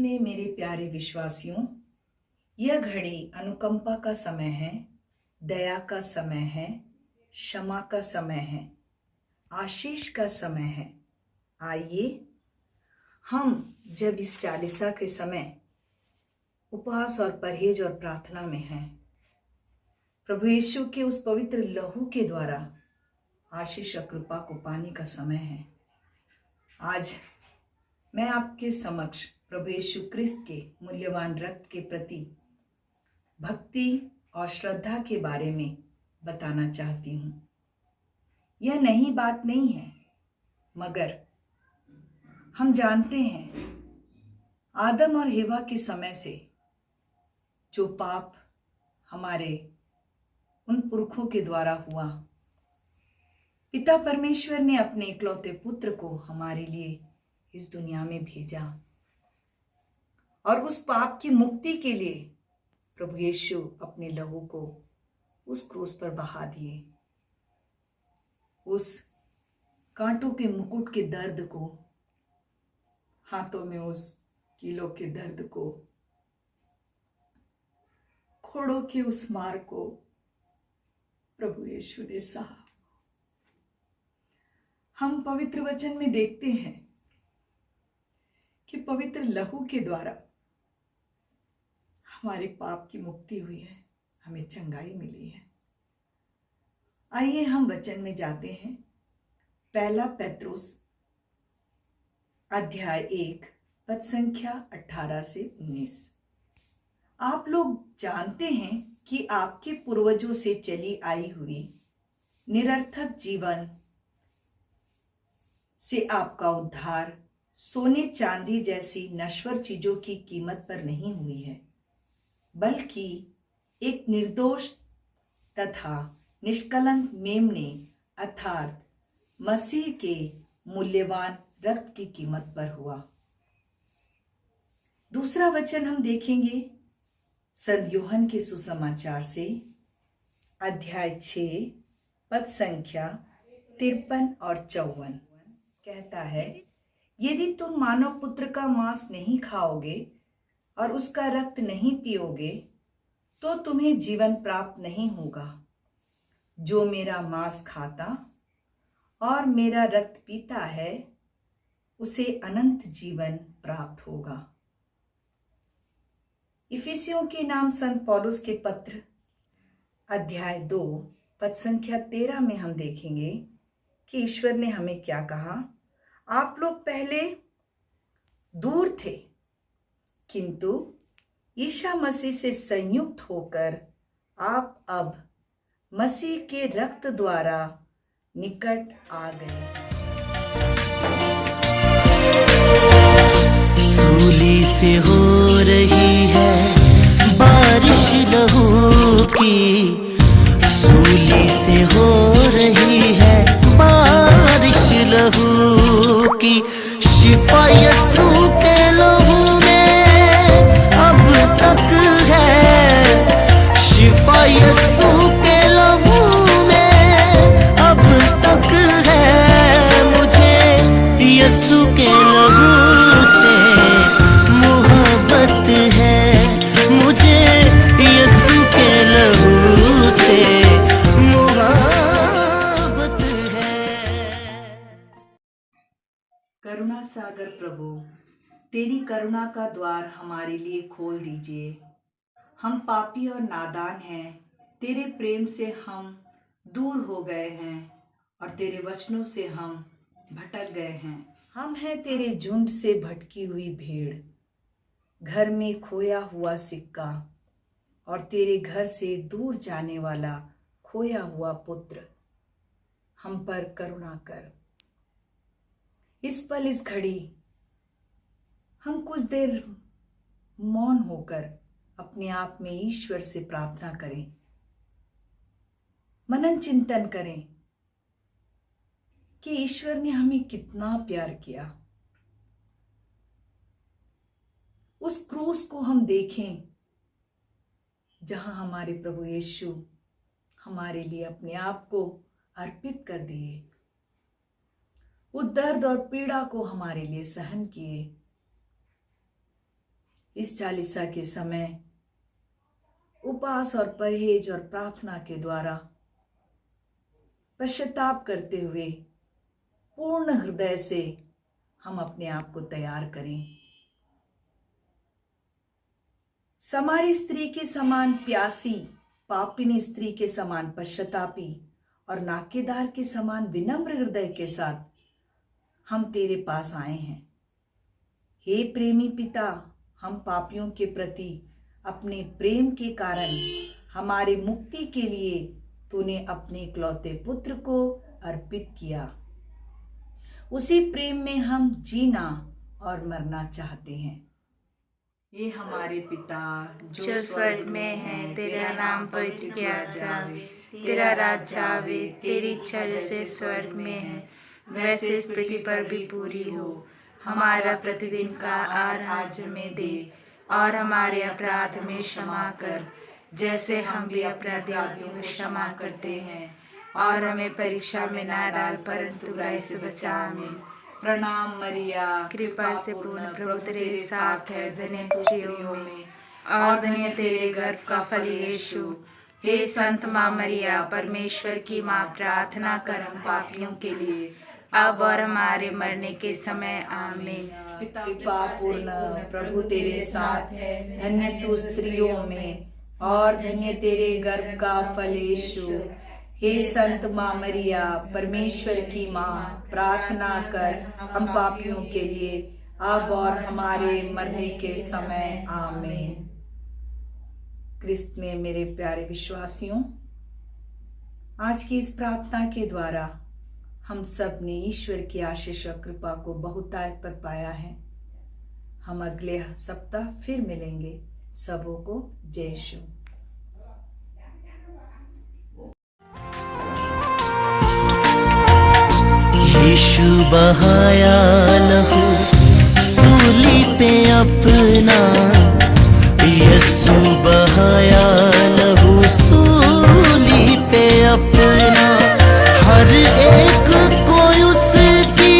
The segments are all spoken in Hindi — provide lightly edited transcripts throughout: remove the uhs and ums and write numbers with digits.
में मेरे प्यारे विश्वासियों, यह घड़ी अनुकंपा का समय है, दया का समय है, क्षमा का समय है, आशीष का समय है। आइए हम जब इस चालीसा के समय उपवास और परहेज और प्रार्थना में हैं, प्रभु यीशु के उस पवित्र लहू के द्वारा आशीष और कृपा को पाने का समय है। आज मैं आपके समक्ष प्रभु यीशु क्रिस्त के मूल्यवान रक्त के प्रति भक्ति और श्रद्धा के बारे में बताना चाहती हूँ। यह नई बात नहीं है, मगर हम जानते हैं आदम और हेवा के समय से जो पाप हमारे उन पुरखों के द्वारा हुआ, पिता परमेश्वर ने अपने इकलौते पुत्र को हमारे लिए इस दुनिया में भेजा और उस पाप की मुक्ति के लिए प्रभु यीशु अपने लहू को उस क्रूस पर बहा दिए। उस कांटों के मुकुट के दर्द को, हाथों में उस कीलों के दर्द को, खोड़ों के उस मार को प्रभु यीशु ने सहा। हम पवित्र वचन में देखते हैं कि पवित्र लहू के द्वारा हमारे पाप की मुक्ति हुई है, हमें चंगाई मिली है। आइए हम वचन में जाते हैं। पहला पेत्रुस अध्याय 1 पद संख्या 18 से 19। आप लोग जानते हैं कि आपके पूर्वजों से चली आई हुई निरर्थक जीवन से आपका उद्धार सोने चांदी जैसी नश्वर चीजों की कीमत पर नहीं हुई है, बल्कि एक निर्दोष तथा निष्कलंक मेमने अर्थात मसीह के मूल्यवान रक्त की कीमत पर हुआ। दूसरा वचन हम देखेंगे संत यूहन्ना के सुसमाचार से अध्याय 6 पद संख्या 53 और 54 कहता है, यदि तुम मानव पुत्र का मांस नहीं खाओगे और उसका रक्त नहीं पियोगे तो तुम्हें जीवन प्राप्त नहीं होगा। जो मेरा मांस खाता और मेरा रक्त पीता है उसे अनंत जीवन प्राप्त होगा। इफिसियों के नाम संत पौलुस के पत्र अध्याय 2 पद संख्या 13 में हम देखेंगे कि ईश्वर ने हमें क्या कहा। आप लोग पहले दूर थे, किंतु ईसा मसीह से संयुक्त होकर आप अब मसीह के रक्त द्वारा निकट आ गए। सूली से हो रही है बारिश लहू की, सूली से हो रही है बारिश लहू की। शिफा यीशु के लहू में अब तक है, शिफा यीशु के लहू में अब तक है। मुझे यीशु के लहू से मोहब्बत है, मुझे यीशु के लहू से मोहब्बत है। करुणा सागर प्रभु, तेरी करुणा का द्वार हमारे लिए खोल दीजिए। हम पापी और नादान हैं, तेरे प्रेम से हम दूर हो गए हैं और तेरे वचनों से हम भटक गए हैं। हम हैं तेरे झुंड से भटकी हुई भेड़, घर में खोया हुआ सिक्का और तेरे घर से दूर जाने वाला खोया हुआ पुत्र। हम पर करुणा कर। इस पल इस घड़ी हम कुछ देर मौन होकर अपने आप में ईश्वर से प्रार्थना करें, मनन चिंतन करें कि ईश्वर ने हमें कितना प्यार किया। उस क्रूस को हम देखें जहां हमारे प्रभु यीशु हमारे लिए अपने आप को अर्पित कर दिए, वो दर्द और पीड़ा को हमारे लिए सहन किए। इस चालीसा के समय उपवास और परहेज और प्रार्थना के द्वारा पश्चाताप करते हुए पूर्ण हृदय से हम अपने आप को तैयार करें। समारी स्त्री के समान प्यासी, पापिनी स्त्री के समान पश्चातापी और नाकेदार के समान विनम्र हृदय के साथ हम तेरे पास आए हैं। हे प्रेमी पिता, हम पापियों के प्रति अपने प्रेम के कारण हमारी मुक्ति के लिए तूने अपने इकलौते पुत्र को अर्पित किया। उसी प्रेम में हम जीना और मरना चाहते हैं। ये हमारे पिता जो स्वर्ग में है, तेरा नाम पवित्र किया जावे, तेरा राज्य आवे, तेरी इच्छा जैसे स्वर्ग में है वैसे इस पृथ्वी पर भी पूरी हो। हमारा प्रतिदिन का आहार आज हमें दे, और हमारे अपराध में क्षमा कर जैसे हम भी अपराधियों को क्षमा करते हैं, और हमें परीक्षा में ना डाल परंतु बुराई से बचा हमें। प्रणाम मरिया, कृपा से पूर्ण प्रभु तेरे साथ है, धन्य स्त्रियों में और धन्य तेरे गर्भ का फल यीशु। हे संत माँ मरिया, परमेश्वर की माँ, प्रार्थना कर हम पापियों के लिए अब और हमारे मरने के समय आमीन। कृपा पूर्ण प्रभु तेरे साथ है, धन्य तू स्त्रियों में और धन्य तेरे गर्भ का फल यीशु। हे संत माँ मरिया, परमेश्वर की माँ, प्रार्थना कर हम पापियों के लिए अब और हमारे मरने के समय आमीन। क्रिस्त में मेरे प्यारे विश्वासियों, आज की इस प्रार्थना के द्वारा हम सब ने ईश्वर की आशीष और कृपा को बहुतायत पर पाया है। हम अगले सप्ताह फिर मिलेंगे। सबों को जय यीशु। यीशु बहाया लहू सूली पे अपना, यीशु बहाया लहू सूली पे अपना, हर एक को उसकी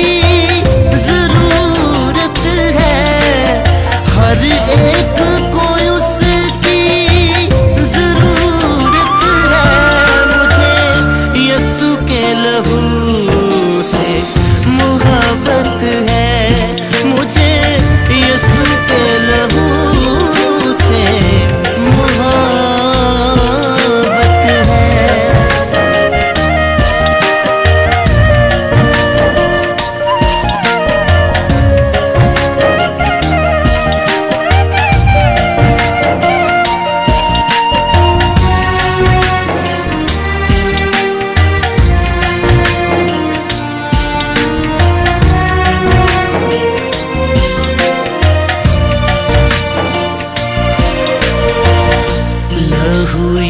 जरूरत है, हर एक को उसकी जरूरत है। मुझे यीशु के लहू से मोहब्बत है, मुझे यीशु के लहू से मोहब्बत है।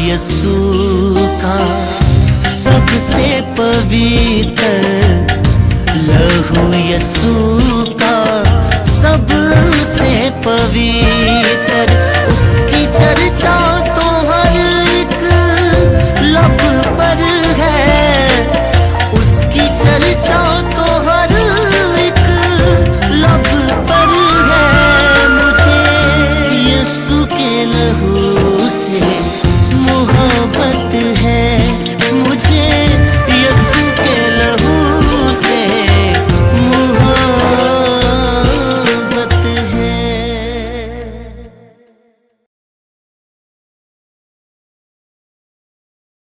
यीशु का सबसे पवित्र लहू, यीशु का सबसे पवित्र, उसकी चर्चा तो हर एक लब पर है, उसकी चर्चा तो हर एक लब पर है। मुझे यीशु के लहू